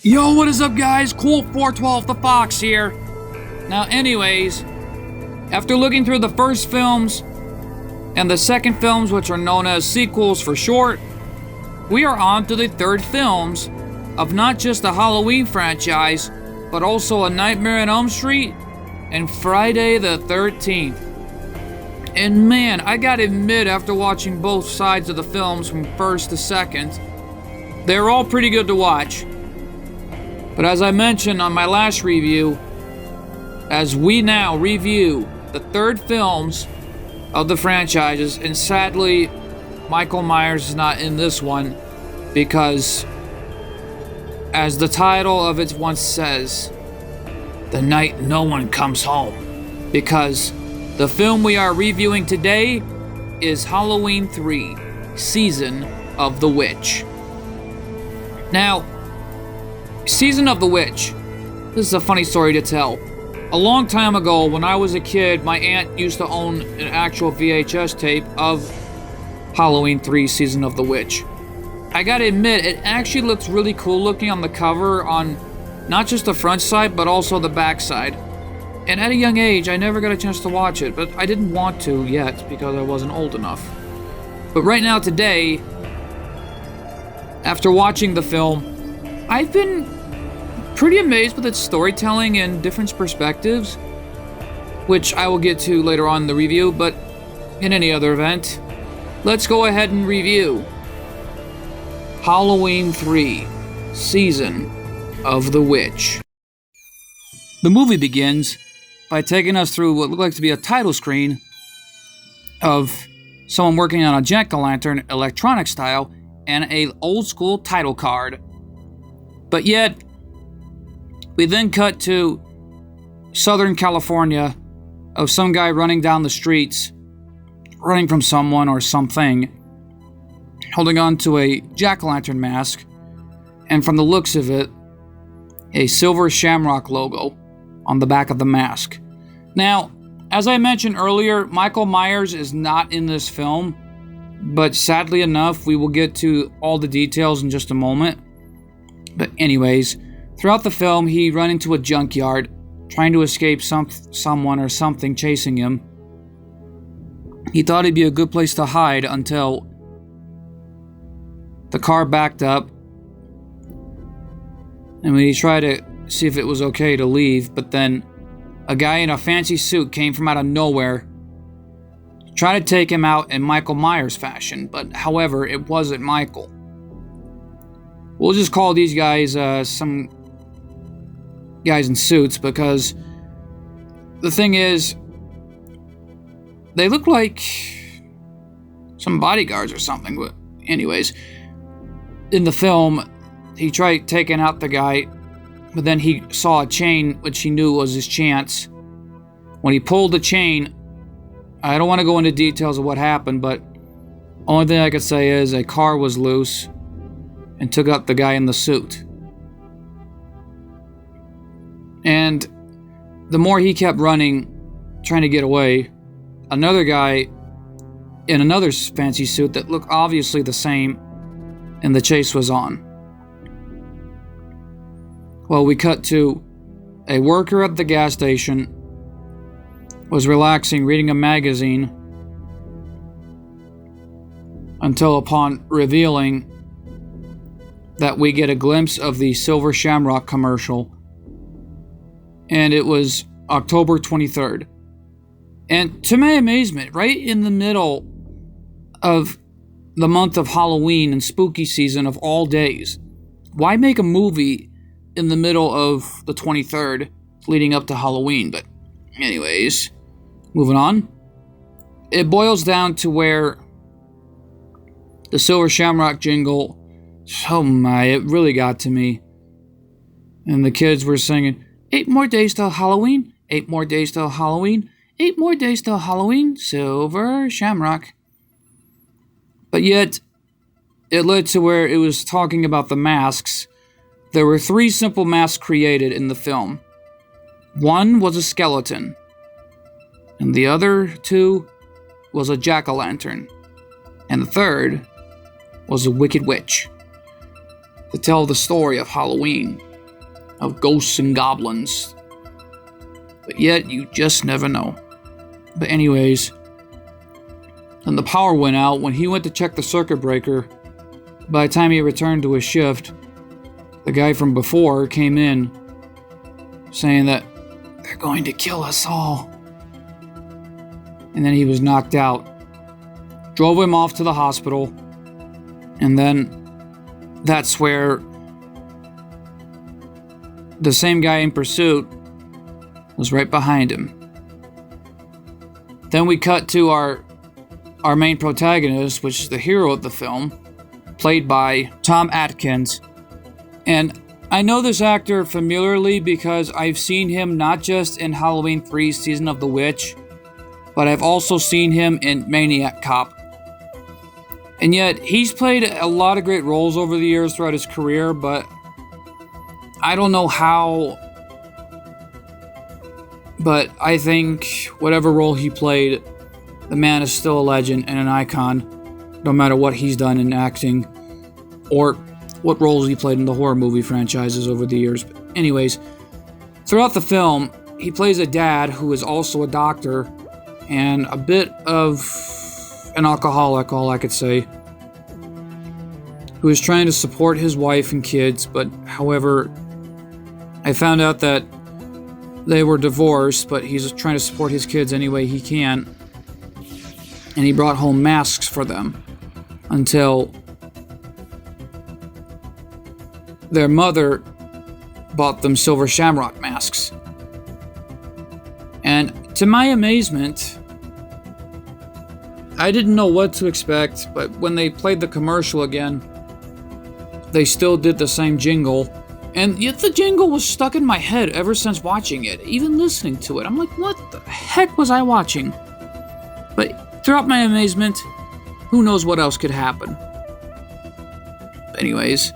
Yo, what is up, guys? Cool 412 the Fox here. Now, anyways, after looking through the first films and the second films, which are known as sequels for short, we are on to the third films of not just the Halloween franchise, but also A Nightmare on Elm Street and Friday the 13th. And man, I gotta admit, after watching both sides of the films from first to second, they're all pretty good to watch. But as I mentioned on my last review, as we now review the third films of the franchises, and sadly, Michael Myers is not in this one because, as the title of it once says, the night no one comes home. Because the film we are reviewing today is Halloween 3, Season of the Witch. Now, Season of the Witch. This is a funny story to tell. A long time ago, when I was a kid, my aunt used to own an actual VHS tape of Halloween 3, Season of the Witch. I gotta admit, it actually looks really cool looking on the cover, on not just the front side, but also the back side. And at a young age, I never got a chance to watch it, but I didn't want to yet because I wasn't old enough. But right now, today, after watching the film, I've been pretty amazed with its storytelling and different perspectives, which I will get to later on in the review, but in any other event, let's go ahead and review Halloween 3, Season of the Witch. The movie begins by taking us through what looked like to be a title screen of someone working on a jack-o'-lantern electronic style and an old school title card. But yet, we then cut to Southern California of some guy running down the streets, running from someone or something, holding on to a jack-o'-lantern mask, and from the looks of it, a silver shamrock logo on the back of the mask. Now, as I mentioned earlier, Michael Myers is not in this film, but sadly enough, we will get to all the details in just a moment. But anyways, throughout the film, he run into a junkyard, trying to escape someone or something chasing him. He thought it'd be a good place to hide until the car backed up, and when he tried to see if it was okay to leave, but then a guy in a fancy suit came from out of nowhere, tried to take him out in Michael Myers fashion, but however, it wasn't Michael. We'll just call these guys some guys in suits, because the thing is, they look like some bodyguards or something. But anyways, in the film, he tried taking out the guy, but then he saw a chain, which he knew was his chance. When he pulled the chain, I don't want to go into details of what happened, but only thing I could say is a car was loose and took out the guy in the suit. And the more he kept running, trying to get away, another guy in another fancy suit that looked obviously the same, and the chase was on. Well, we cut to a worker at the gas station was relaxing, reading a magazine, until upon revealing that we get a glimpse of the Silver Shamrock commercial, and it was October 23rd. And to my amazement, right in the middle of the month of Halloween and spooky season of all days, why make a movie in the middle of the 23rd leading up to Halloween? But anyways, moving on. It boils down to where the Silver Shamrock jingle, oh my, it really got to me. And the kids were singing, 8 more days till Halloween, 8 more days till Halloween, 8 more days till Halloween, Silver Shamrock. But yet, it led to where it was talking about the masks. There were 3 simple masks created in the film. One was a skeleton, and the other 2 was a jack-o'-lantern, and the third was a wicked witch, to tell the story of Halloween of ghosts and goblins. But yet, you just never know. But anyways, then the power went out. When he went to check the circuit breaker, by the time he returned to his shift, the guy from before came in saying that they're going to kill us all. And then he was knocked out. Drove him off to the hospital. And then that's where the same guy in pursuit was right behind him. Then we cut to our main protagonist, which is the hero of the film, played by Tom Atkins. And I know this actor familiarly because I've seen him not just in Halloween 3's Season of the Witch, but I've also seen him in Maniac Cop. And yet, he's played a lot of great roles over the years throughout his career, but I don't know how. But I think whatever role he played, the man is still a legend and an icon, no matter what he's done in acting or what roles he played in the horror movie franchises over the years. But anyways, throughout the film, he plays a dad who is also a doctor and a bit of an alcoholic, all I could say, who is trying to support his wife and kids, but however, I found out that they were divorced, but he's trying to support his kids any way he can, and he brought home masks for them until their mother bought them silver shamrock masks. And to my amazement, I didn't know what to expect, but when they played the commercial again, they still did the same jingle. And yet the jingle was stuck in my head ever since watching it, even listening to it. I'm like, what the heck was I watching? But throughout my amazement, who knows what else could happen. Anyways,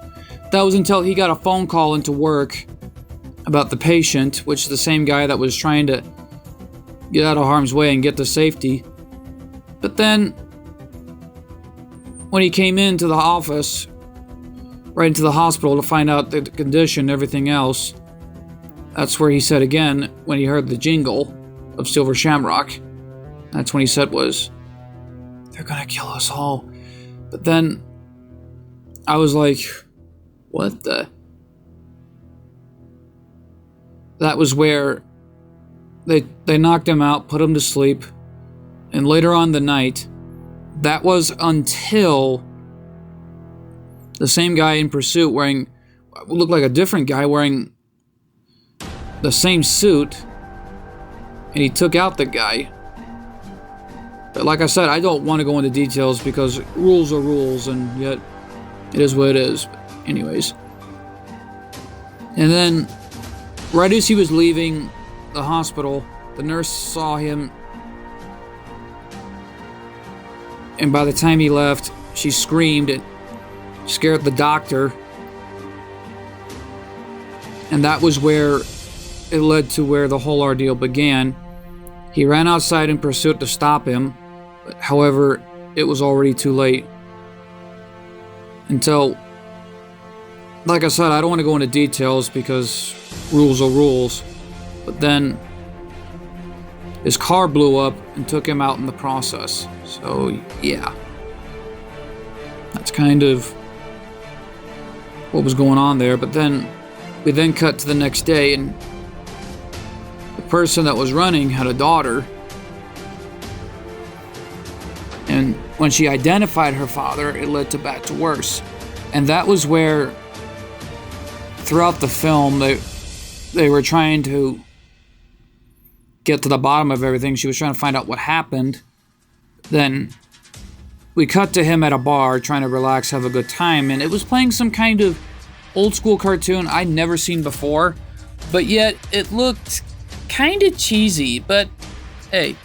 that was until he got a phone call into work about the patient, which is the same guy that was trying to get out of harm's way and get to safety. But then, when he came into the office, right into the hospital to find out the condition and everything else, that's where he said again, when he heard the jingle of Silver Shamrock, that's when he said was, they're gonna kill us all. But then, I was like, what the? That was where they knocked him out, put him to sleep, and later on the night, that was until the same guy in pursuit wearing, looked like a different guy wearing the same suit, and he took out the guy. But like I said, I don't want to go into details because rules are rules, and yet it is what it is. But anyways. And then, right as he was leaving the hospital, the nurse saw him, and by the time he left, she screamed and scared the doctor. And that was where it led to where the whole ordeal began. He ran outside in pursuit to stop him, but however, it was already too late. Until, like I said, I don't want to go into details because rules are rules. But then his car blew up and took him out in the process. So, yeah. That's kind of what was going on there. But then we then cut to the next day, and the person that was running had a daughter. And when she identified her father, it led to back to worse. And that was where, throughout the film, they were trying to get to the bottom of everything. She was trying to find out what happened. Then we cut to him at a bar trying to relax, have a good time, and it was playing some kind of old school cartoon I'd never seen before, but yet it looked kind of cheesy. But hey,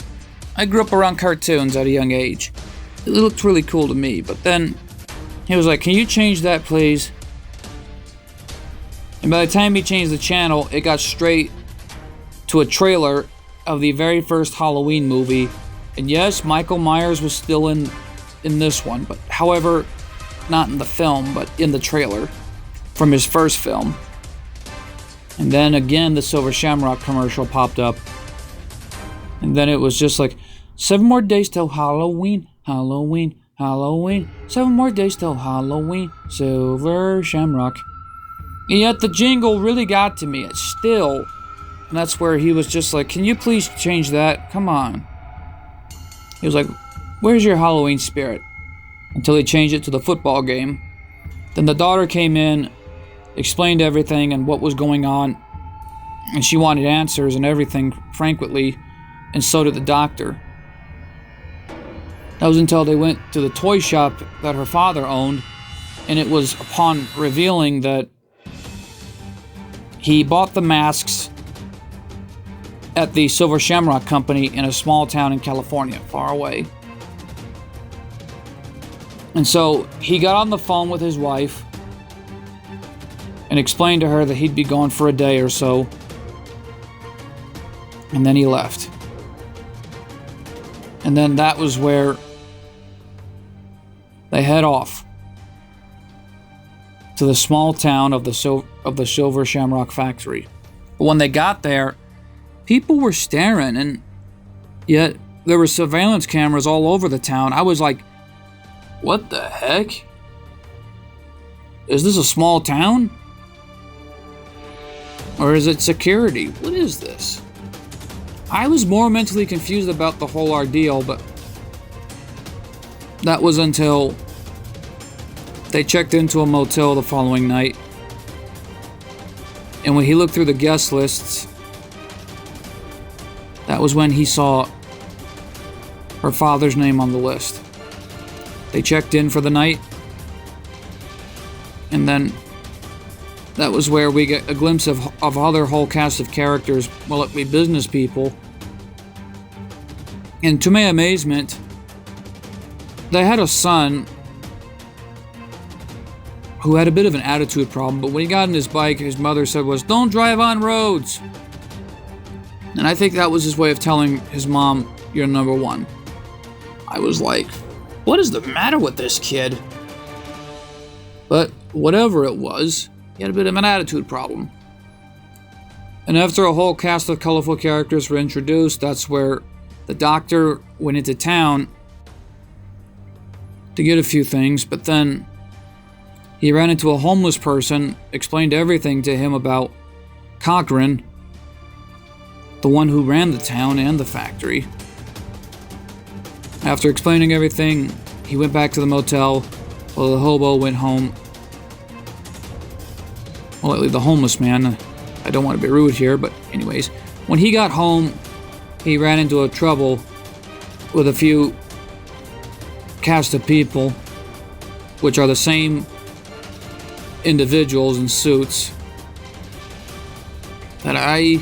I grew up around cartoons at a young age. It looked really cool to me. But then he was like, can you change that, please? And by the time he changed the channel, it got straight to a trailer of the very first Halloween movie. And yes, Michael Myers was still in this one, but however, not in the film, but in the trailer from his first film. And then again, the Silver Shamrock commercial popped up. And then it was just like, 7 more days till Halloween, Halloween, Halloween. 7 more days till Halloween, Silver Shamrock. And yet the jingle really got to me. It's still. And that's where he was just like, can you please change that? Come on. He was like, where's your Halloween spirit? Until he changed it to the football game. Then the daughter came in, explained everything and what was going on. And she wanted answers and everything, frankly. And so did the doctor. That was until they went to the toy shop that her father owned. And it was upon revealing that he bought the masks at the Silver Shamrock Company in a small town in California, far away. And so he got on the phone with his wife and explained to her that he'd be gone for a day or so. And then he left. And then that was where they head off to the small town of the Silver Shamrock factory. But when they got there, people were staring, and yet there were surveillance cameras all over the town. I was like, what the heck? Is this a small town? Or is it security? What is this? I was more mentally confused about the whole ordeal, but that was until they checked into a motel the following night. And when he looked through the guest lists, that was when he saw her father's name on the list. They checked in for the night, and then that was where we get a glimpse of other whole cast of characters, well, it be business people. And to my amazement, they had a son who had a bit of an attitude problem, but when he got on his bike, his mother said was, "Don't drive on roads." And I think that was his way of telling his mom, "You're number one." I was like, what is the matter with this kid? But whatever it was, he had a bit of an attitude problem. And after a whole cast of colorful characters were introduced, that's where the doctor went into town to get a few things, but then he ran into a homeless person, explained everything to him about Cochran, the one who ran the town and the factory. After explaining everything, he went back to the motel while the hobo went home. Well, the homeless man. I don't want to be rude here, but anyways. When he got home, he ran into a trouble with a few cast of people, which are the same individuals in suits, that I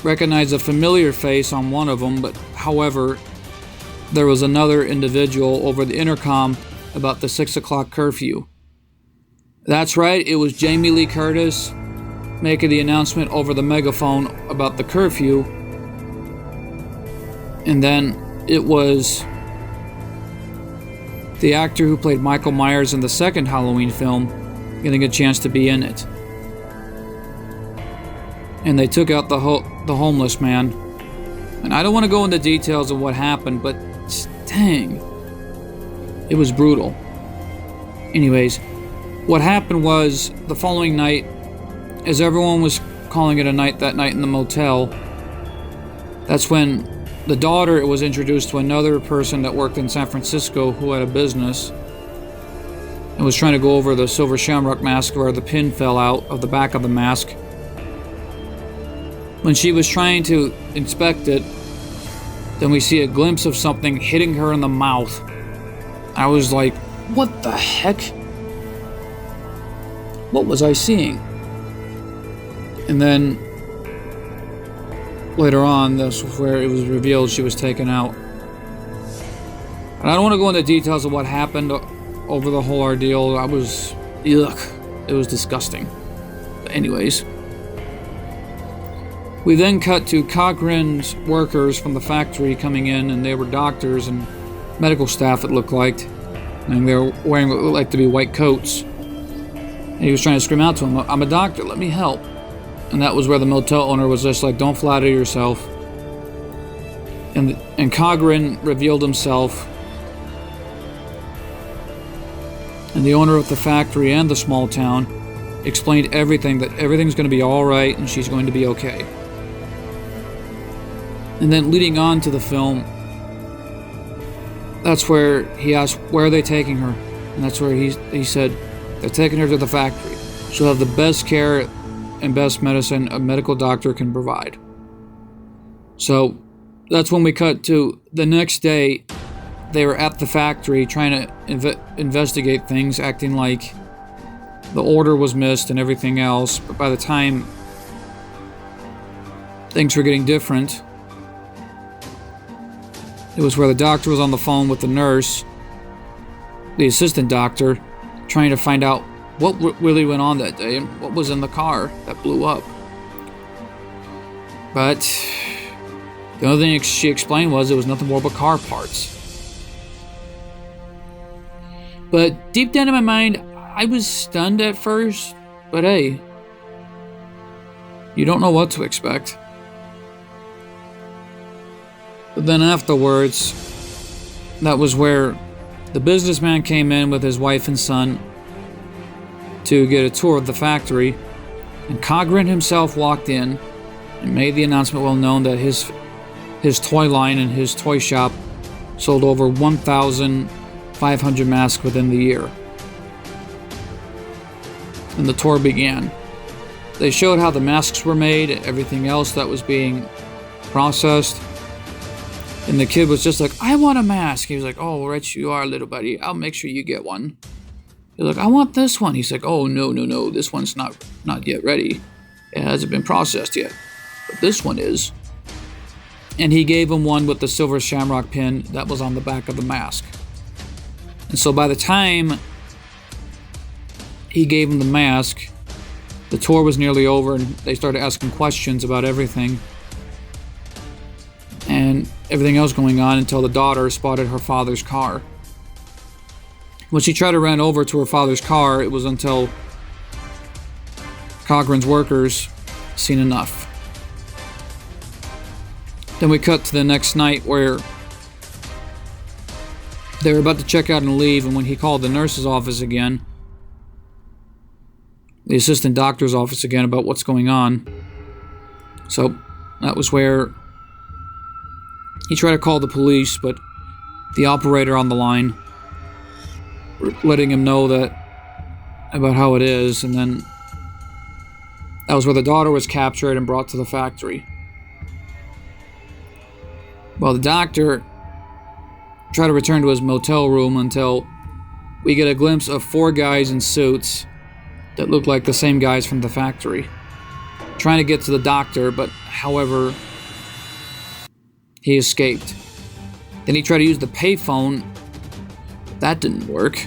recognize a familiar face on one of them, but however, there was another individual over the intercom about the 6 o'clock curfew. That's right, it was Jamie Lee Curtis making the announcement over the megaphone about the curfew. And then it was the actor who played Michael Myers in the second Halloween film getting a chance to be in it. And they took out the homeless man. And I don't want to go into details of what happened, but dang, it was brutal. Anyways, what happened was the following night, as everyone was calling it a night that night in the motel, that's when the daughter was introduced to another person that worked in San Francisco who had a business and was trying to go over the Silver Shamrock mask where the pin fell out of the back of the mask. When she was trying to inspect it, then we see a glimpse of something hitting her in the mouth. I was like, what the heck? What was I seeing? And then later on, that's where it was revealed she was taken out. And I don't want to go into details of what happened over the whole ordeal. Yuck. It was disgusting. But anyways, we then cut to Cochran's workers from the factory coming in, and they were doctors and medical staff, it looked like. And they were wearing what looked like to be white coats. And he was trying to scream out to him, "I'm a doctor, let me help." And that was where the motel owner was just like, don't flatter yourself. And Cogran revealed himself. And the owner of the factory and the small town explained everything, that everything's going to be alright and she's going to be okay. And then leading on to the film, that's where he asked, where are they taking her? And that's where he said, they're taking her to the factory. She'll have the best care and best medicine a medical doctor can provide. So that's when we cut to the next day. They were at the factory trying to investigate things, acting like the order was missed and everything else. But by the time things were getting different, it was where the doctor was on the phone with the nurse, the assistant doctor, trying to find out what really went on that day and what was in the car that blew up. But the only thing she explained was it was nothing more but car parts. But deep down in my mind, I was stunned at first, but hey, you don't know what to expect. But then afterwards, that was where the businessman came in with his wife and son to get a tour of the factory, and Cogran himself walked in and made the announcement well known that his toy line and his toy shop sold over 1,500 masks within the year. And the tour began. They showed how the masks were made and everything else that was being processed. And the kid was just like, I want a mask. He was like, oh, right you are, little buddy. I'll make sure you get one. He's like, I want this one. He's like, oh, no. This one's not yet ready. It hasn't been processed yet. But this one is. And he gave him one with the silver shamrock pin that was on the back of the mask. And so by the time he gave him the mask, the tour was nearly over and they started asking questions about everything. And everything else going on until the daughter spotted her father's car. When she tried to run over to her father's car, it was until Cogran's workers seen enough. Then we cut to the next night where they were about to check out and leave, and when he called the nurse's office again, the assistant doctor's office again about what's going on. So that was where he tried to call the police, but the operator on the line letting him know that about how it is, and then that was where the daughter was captured and brought to the factory. Well, the doctor tried to return to his motel room until we get a glimpse of 4 guys in suits that look like the same guys from the factory, trying to get to the doctor, but however, he escaped. Then he tried to use the payphone. That didn't work.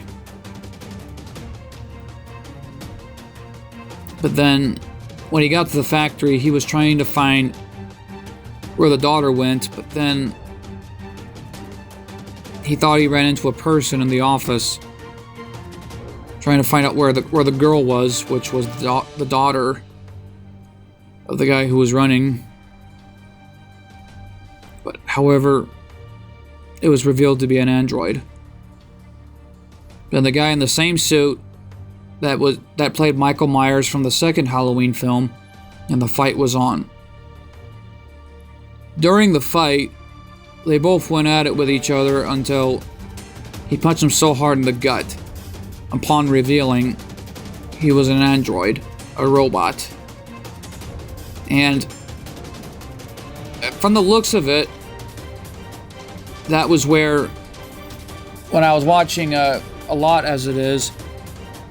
But then, when he got to the factory, he was trying to find where the daughter went, but then he thought he ran into a person in the office trying to find out where the girl was, which was the daughter of the guy who was running. But however, it was revealed to be an android. Then the guy in the same suit that played Michael Myers from the second Halloween film, and the fight was on. During the fight, they both went at it with each other until he punched him so hard in the gut, upon revealing he was an android, a robot. And from the looks of it, that was where, when I was watching a lot as it is,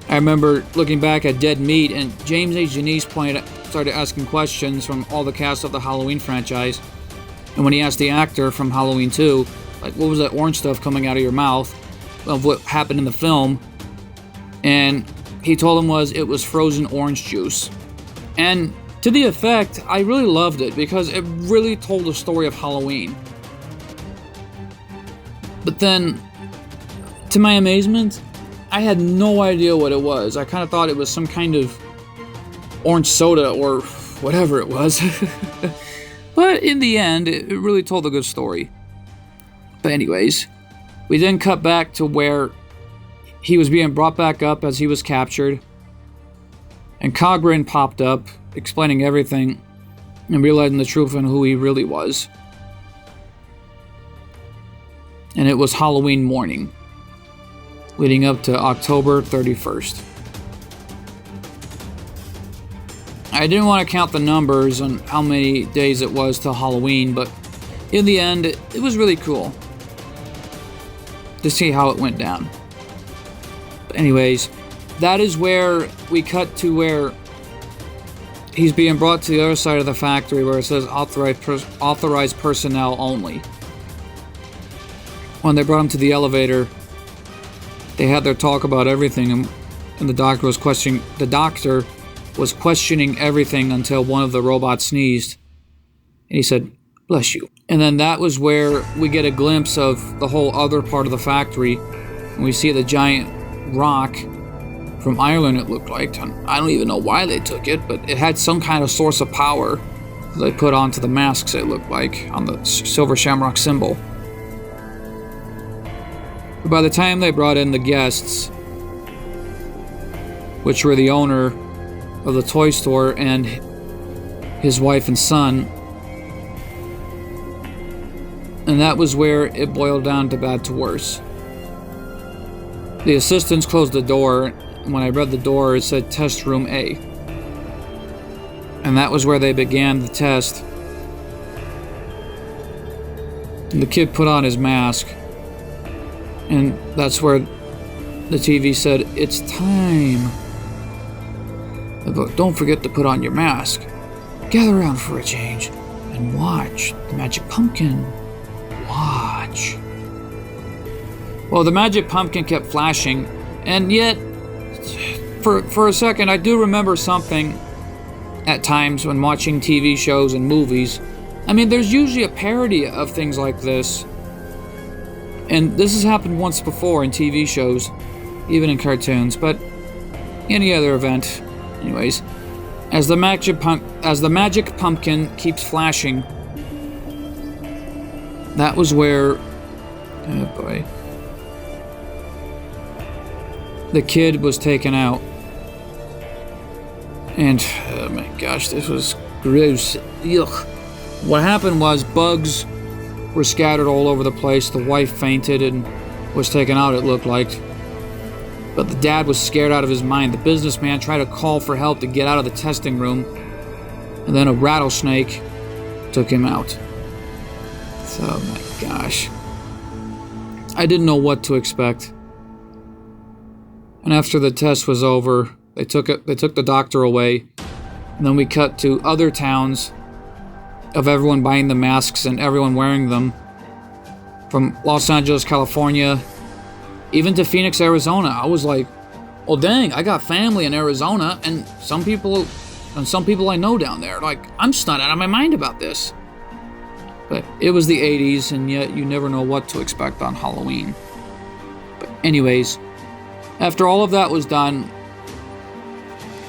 I remember looking back at Dead Meat, and James A. Janice started asking questions from all the cast of the Halloween franchise. And when he asked the actor from Halloween 2, like, what was that orange stuff coming out of your mouth, of what happened in the film, and he told him it was frozen orange juice. And to the effect, I really loved it because it really told the story of Halloween. But then, to my amazement, I had no idea what it was. I kind of thought it was some kind of orange soda or whatever it was. But in the end, it really told a good story. But anyways, we then cut back to where he was being brought back up as he was captured. And Cogran popped up, explaining everything and realizing the truth and who he really was. And it was Halloween morning, leading up to October 31st. I didn't want to count the numbers on how many days it was till Halloween, but in the end, it was really cool to see how it went down. But anyways, that is where we cut to where he's being brought to the other side of the factory where it says authorized personnel only. When they brought him to the elevator, they had their talk about everything, and the doctor was questioning everything until one of the robots sneezed, and he said, "Bless you." And then that was where we get a glimpse of the whole other part of the factory, and we see the giant rock from Ireland, it looked like. I don't even know why they took it, but it had some kind of source of power they put onto the masks, it looked like, on the silver shamrock symbol. But by the time they brought in the guests, which were the owner of the toy store and his wife and son, and that was where it boiled down to bad to worse. The assistants closed the door. When I read the door, it said test room A. And that was where they began the test. And the kid put on his mask. And that's where the TV said, "It's time." But don't forget to put on your mask. Gather around for a change and watch the magic pumpkin. Watch. Well, the magic pumpkin kept flashing, and yet, for a second, I do remember something at times when watching TV shows and movies. I mean, there's usually a parody of things like this. And this has happened once before in TV shows, even in cartoons, but any other event. Anyways, as the magic pumpkin keeps flashing, that was where, oh boy, the kid was taken out. And, oh my gosh, this was gross. Ugh. What happened was bugs were scattered all over the place. The wife fainted and was taken out, it looked like. But the dad was scared out of his mind. The businessman tried to call for help to get out of the testing room. And then a rattlesnake took him out. So, oh my gosh. I didn't know what to expect. And after the test was over, they took the doctor away. And then we cut to other towns of everyone buying the masks and everyone wearing them. From Los Angeles, California, even to Phoenix, Arizona. I was like, well, dang, I got family in Arizona, and some people I know down there. Like, I'm stunned out of my mind about this. But it was the 80s, and yet you never know what to expect on Halloween. But anyways, after all of that was done,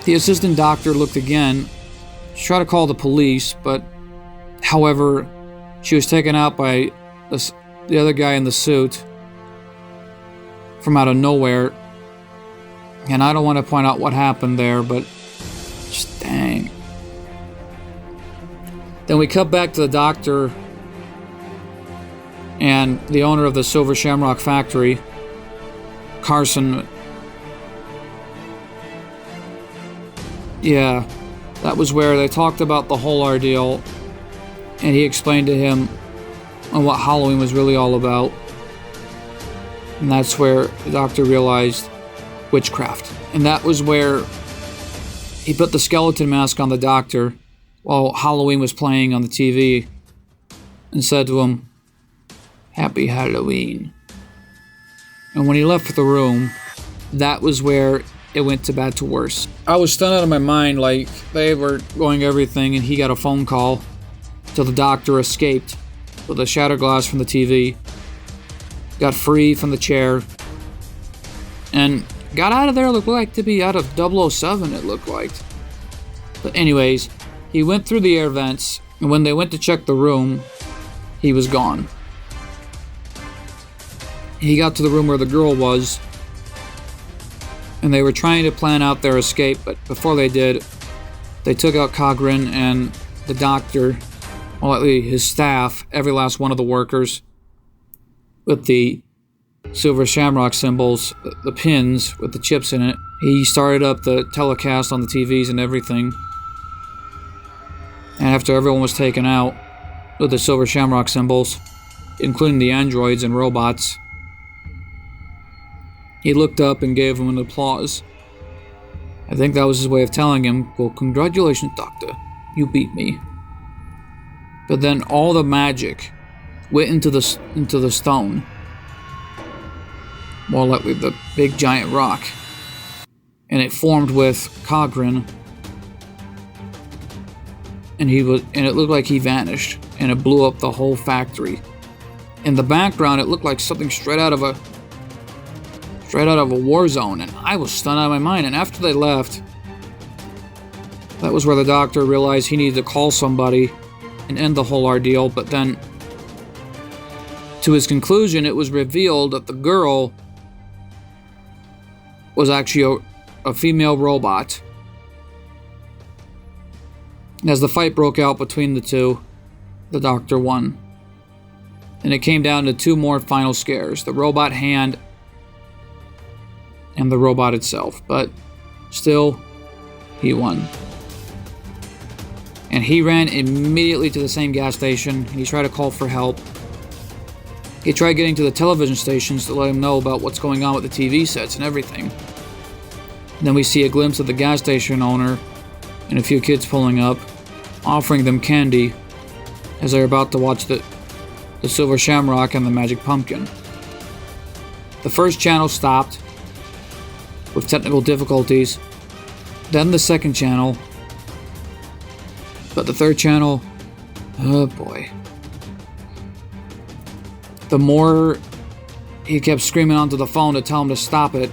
the assistant doctor looked again. She tried to call the police, but however, she was taken out by the other guy in the suit from out of nowhere. And I don't want to point out what happened there, but just dang. Then we cut back to the doctor and the owner of the Silver Shamrock factory, Carson. Yeah, that was where they talked about the whole ordeal, and he explained to him on what Halloween was really all about. And that's where the doctor realized witchcraft. And that was where he put the skeleton mask on the doctor while Halloween was playing on the TV and said to him, "Happy Halloween." And when he left the room, that was where it went to bad to worse. I was stunned out of my mind, like they were going everything, and he got a phone call till the doctor escaped with a shattered glass from the TV, got free from the chair, and got out of there. Looked like to be out of 007, it looked like. But anyways, He went through the air vents, and when they went to check the room, he was gone. He got to the room where the girl was, and they were trying to plan out their escape, but before they did, they took out Cogrin and the doctor, well, at least his staff, every last one of the workers, with the silver shamrock symbols, the pins with the chips in it. He started up the telecast on the TVs and everything. And after everyone was taken out with the silver shamrock symbols, including the androids and robots, he looked up and gave him an applause. I think that was his way of telling him, well, congratulations, Doctor. You beat me. But then all the magic went into the stone. More likely the big giant rock. And it formed with Cogrin. And it looked like he vanished. And it blew up the whole factory. In the background, it looked like something straight out of a war zone, and I was stunned out of my mind. And after they left, that was where the doctor realized he needed to call somebody and end the whole ordeal. But then, to his conclusion, it was revealed that the girl was actually a female robot. As the fight broke out between the two, the doctor won. And it came down to two more final scares, the robot hand and the robot itself, but still, he won. And he ran immediately to the same gas station, and he tried to call for help. He tried getting to the television stations to let him know about what's going on with the TV sets and everything. And then we see a glimpse of the gas station owner and a few kids pulling up, offering them candy as they're about to watch the Silver Shamrock and the Magic Pumpkin. The first channel stopped with technical difficulties, then the second channel, but the third channel, oh boy. The more he kept screaming onto the phone to tell him to stop it,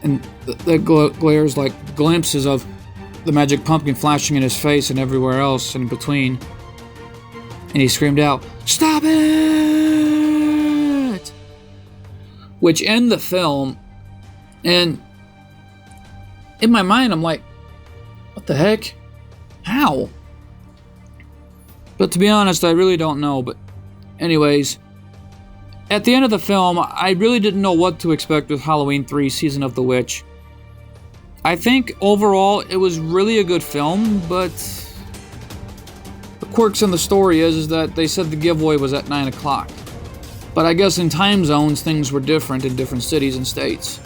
and the glares like glimpses of the Magic Pumpkin flashing in his face and everywhere else in between, and he screamed out, "Stop it!" Which end the film, and in my mind I'm like, what the heck? How? But to be honest, I really don't know. But anyways, at the end of the film, I really didn't know what to expect with Halloween 3 Season of the Witch. I think overall it was really a good film, but the quirks in the story is that they said the giveaway was at 9 o'clock. But I guess in time zones, things were different in different cities and states.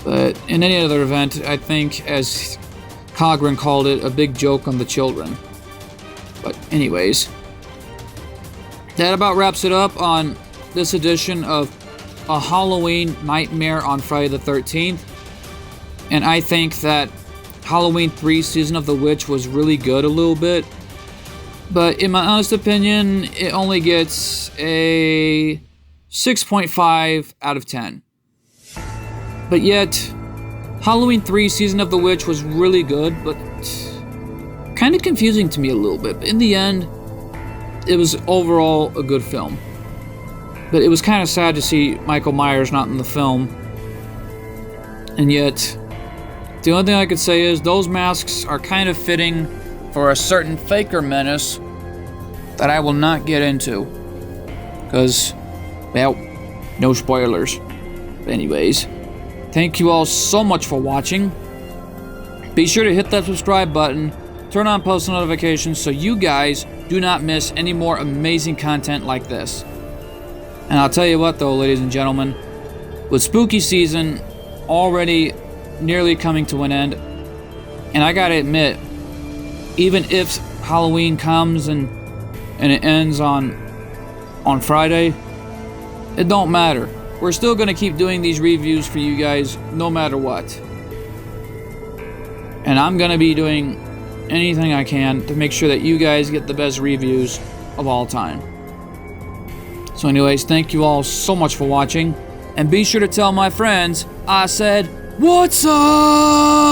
But in any other event, I think, as Cogrin called it, a big joke on the children. But anyways, that about wraps it up on this edition of A Halloween Nightmare on Friday the 13th. And I think that Halloween 3 Season of the Witch was really good a little bit. But in my honest opinion, it only gets a 6.5 out of 10. But yet, Halloween 3 Season of the Witch was really good, but kind of confusing to me a little bit. But in the end, it was overall a good film. But it was kind of sad to see Michael Myers not in the film. And yet, the only thing I could say is those masks are kind of fitting for a certain faker menace that I will not get into. Because, well, no spoilers. Anyways, thank you all so much for watching. Be sure to hit that subscribe button, turn on post notifications so you guys do not miss any more amazing content like this. And I'll tell you what though, ladies and gentlemen, with spooky season already nearly coming to an end, and I gotta admit, even if Halloween comes and it ends on Friday, it don't matter. We're still gonna keep doing these reviews for you guys no matter what. And I'm gonna be doing anything I can to make sure that you guys get the best reviews of all time. So anyways, thank you all so much for watching, and be sure to tell my friends I said, what's up?